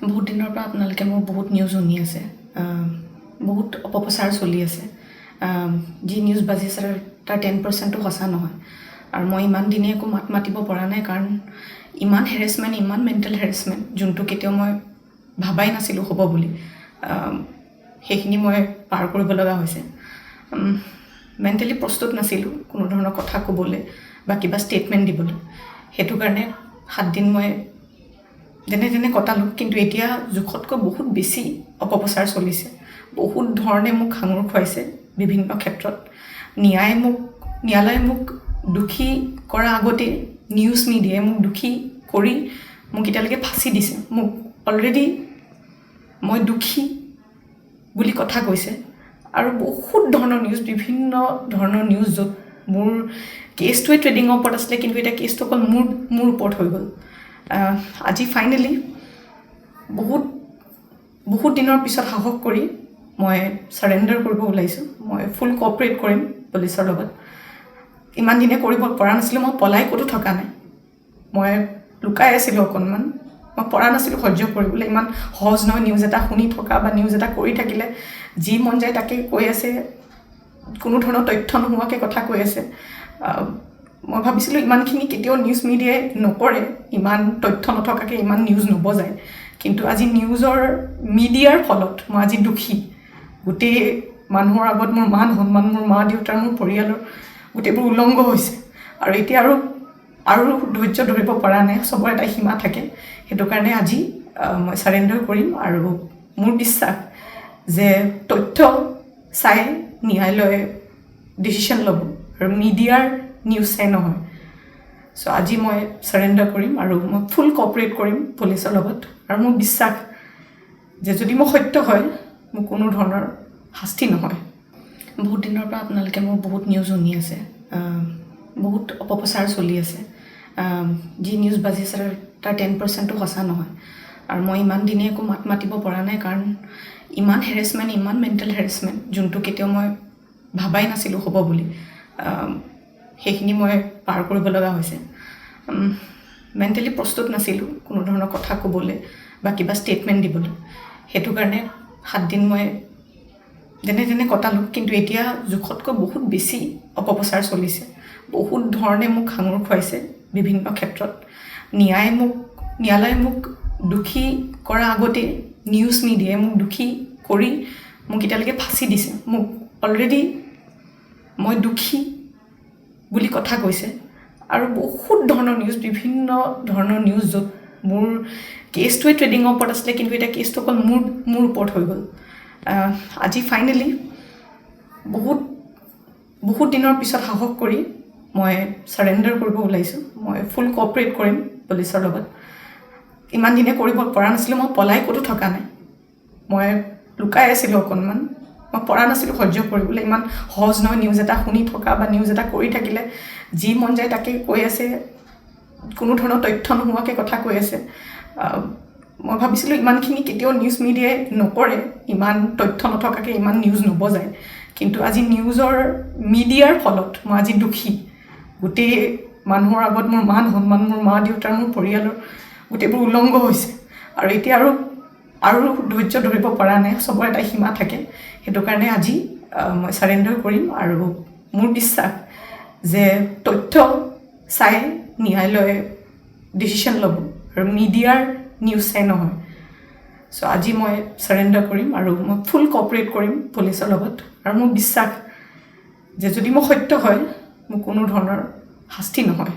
বহুত দিনৰ পৰা আপোনালোকে মোৰ বহুত নিউজ শুনি আছে, বহুত অপপ্ৰচাৰ চলি আছে। যি নিউজ বাজি আছে তাৰ 10%ও সঁচা নহয়। আৰু মই ইমান দিনে একো মাত মাতিব পৰা নাই, কাৰণ ইমান হেৰেছমেণ্ট, ইমান মেণ্টেল হেৰেছমেণ্ট, যোনটো কেতিয়াও মই ভাবাই নাছিলোঁ হ'ব বুলি, সেইখিনি মই পাৰ কৰিব লগা হৈছে। মেণ্টেলি প্ৰস্তুত নাছিলোঁ কোনো ধৰণৰ কথা ক'বলৈ বা কিবা ষ্টেটমেণ্ট দিবলৈ। সেইটো কাৰণে 7 দিন মই যেনে তেনে কটালোঁ। কিন্তু এতিয়া জোখতকৈ বহুত বেছি অপপ্ৰচাৰ চলিছে। বহুত ধৰণে মোক সাঙুৰ খুৱাইছে বিভিন্ন ক্ষেত্ৰত। ন্যায়ালয়ে মোক দোষী কৰাৰ আগতে নিউজ মিডিয়াই মোক দোষী কৰি মোক এতিয়ালৈকে ফাঁচি দিছে। মোক অলৰেডি মই দোষী বুলি কথা কৈছে। আৰু বহুত ধৰণৰ নিউজ, বিভিন্ন ধৰণৰ নিউজ, য'ত মোৰ কেছটোৱে ট্ৰেডিঙৰ ওপৰত আছিলে, কিন্তু এতিয়া কেছটো অকল মোৰ ওপৰত হৈ গ'ল। আজি ফাইনেলি বহুত দিনৰ পিছত সাহস কৰি মই ছাৰেণ্ডাৰ কৰিব ওলাইছোঁ। মই ফুল কোঅপাৰেট কৰিম পুলিচৰ লগত। ইমান দিনে কৰিব পৰা নাছিলোঁ। মই পলাই ক'তো থকা নাই, মই লুকাই আছিলোঁ অকণমান। মই পৰা নাছিলোঁ সহ্য কৰিবলৈ। ইমান সহজ নহয় নিউজ এটা শুনি থকা বা নিউজ এটা কৰি থাকিলে। যি মন যায় তাকে কৈ আছে, কোনো ধৰণৰ তথ্য নোহোৱাকৈ কথা কৈ আছে। মই ভাবিছিলোঁ ইমানখিনি কেতিয়াও নিউজ মিডিয়াই নকৰে, ইমান তথ্য নথকাকৈ ইমান নিউজ নবজায়। কিন্তু আজি মিডিয়াৰ ফলত মই আজি দোষী। গোটেই মানুহৰ আগত মোৰ মান সন্মান, মোৰ মা দেউতাৰ, মোৰ পৰিয়ালৰ গোটেইবোৰ উলংঘ হৈছে। আৰু এতিয়া আৰু ধৈৰ্য ধৰিব পৰা নাই। চবৰে এটা সীমা থাকে। সেইটো কাৰণে আজি মই ছাৰেণ্ডাৰ কৰিম। আৰু মোৰ বিশ্বাস যে তথ্য চাই ন্যায়ালয়ে ডিচিশ্যন ল'ব, আৰু মিডিয়াৰ নিউজ চাই নহয়। চ' আজি মই ছাৰেণ্ডাৰ কৰিম আৰু মই ফুল কোঅপাৰেট কৰিম পুলিচৰ লগত। আৰু মোৰ বিশ্বাস যে যদি মোৰ সত্য হয়, মোৰ কোনো ধৰণৰ শাস্তি নহয়। বহুত দিনৰ পৰা আপোনালোকে মোৰ বহুত নিউজ শুনি আছে, বহুত অপপ্ৰচাৰ চলি আছে। যি নিউজ বাজি আছে তাৰ 10%ও সঁচা নহয়। আৰু মই ইমান দিনে একো মাত মাতিব পৰা নাই, কাৰণ ইমান হেৰেছমেণ্ট, ইমান মেণ্টেল হেৰেছমেণ্ট, যোনটো কেতিয়াও মই ভাবাই নাছিলোঁ হ'ব বুলি, সেইখিনি মই পাৰ কৰিব লগা হৈছে। মেণ্টেলি প্ৰস্তুত নাছিলোঁ কোনো ধৰণৰ কথা ক'বলৈ বা কিবা ষ্টেটমেণ্ট দিবলৈ। সেইটো কাৰণে 7 দিন মই যেনে তেনে কটালোঁ। কিন্তু এতিয়া জোখতকৈ বহুত বেছি অপপ্ৰচাৰ চলিছে। বহুত ধৰণে মোক সাঙুৰ খুৱাইছে বিভিন্ন ক্ষেত্ৰত। ন্যায়ালয়ে মোক দোষী কৰাৰ আগতে নিউজ মিডিয়াই মোক দোষী কৰি মোক এতিয়ালৈকে ফাঁচি দিছে। মোক অলৰেডি মই দোষী বুলি কথা কৈছে। আৰু বহুত ধৰণৰ নিউজ, বিভিন্ন ধৰণৰ নিউজ, য'ত মোৰ কেছটোৱে ট্ৰেডিঙৰ ওপৰত আছিলে, কিন্তু এতিয়া কেছটো অকল মোৰ ওপৰত হৈ গ'ল। আজি ফাইনেলি বহুত দিনৰ পিছত সাহস কৰি মই ছাৰেণ্ডাৰ কৰিব ওলাইছোঁ। মই ফুল কোঅপাৰেট কৰিম পুলিচৰ লগত। ইমান দিনে কৰিব পৰা নাছিলোঁ। মই পলাই ক'তো থকা নাই, মই লুকাই আছিলোঁ অকণমান। মই পৰা নাছিলোঁ সহ্য কৰিবলৈ। ইমান সহজ নহয় নিউজ এটা শুনি থকা বা নিউজ এটা কৰি থাকিলে। যি মন যায় তাকে কৈ আছে, কোনো ধৰণৰ তথ্য নোহোৱাকৈ কথা কৈ আছে। মই ভাবিছিলোঁ ইমানখিনি কেতিয়াও নিউজ মিডিয়াই নকৰে, ইমান তথ্য নথকাকৈ ইমান নিউজ নবজায়। কিন্তু আজি মিডিয়াৰ ফলত মই আজি দোষী। গোটেই মানুহৰ আগত মোৰ মান সন্মান, মোৰ মা দেউতাৰ, মোৰ পৰিয়ালৰ গোটেইবোৰ উলংঘ হৈছে। আৰু এতিয়া আৰু ধৈৰ্য ধৰিব পৰা নাই। চবৰে এটা সীমা থাকে। সেইটো কাৰণে আজি মই ছাৰেণ্ডাৰ কৰিম। আৰু মোৰ বিশ্বাস যে তথ্য চাই ন্যায়ালয়ে ডিচিশ্যন ল'ব, আৰু মিডিয়াৰ নিউজ চাই নহয়। চ' আজি মই ছাৰেণ্ডাৰ কৰিম আৰু মই ফুল কোঅপাৰেট কৰিম পুলিচৰ লগত। আৰু মোৰ বিশ্বাস যে যদি মোৰ সত্য হয়, মোৰ কোনো ধৰণৰ শাস্তি নহয়।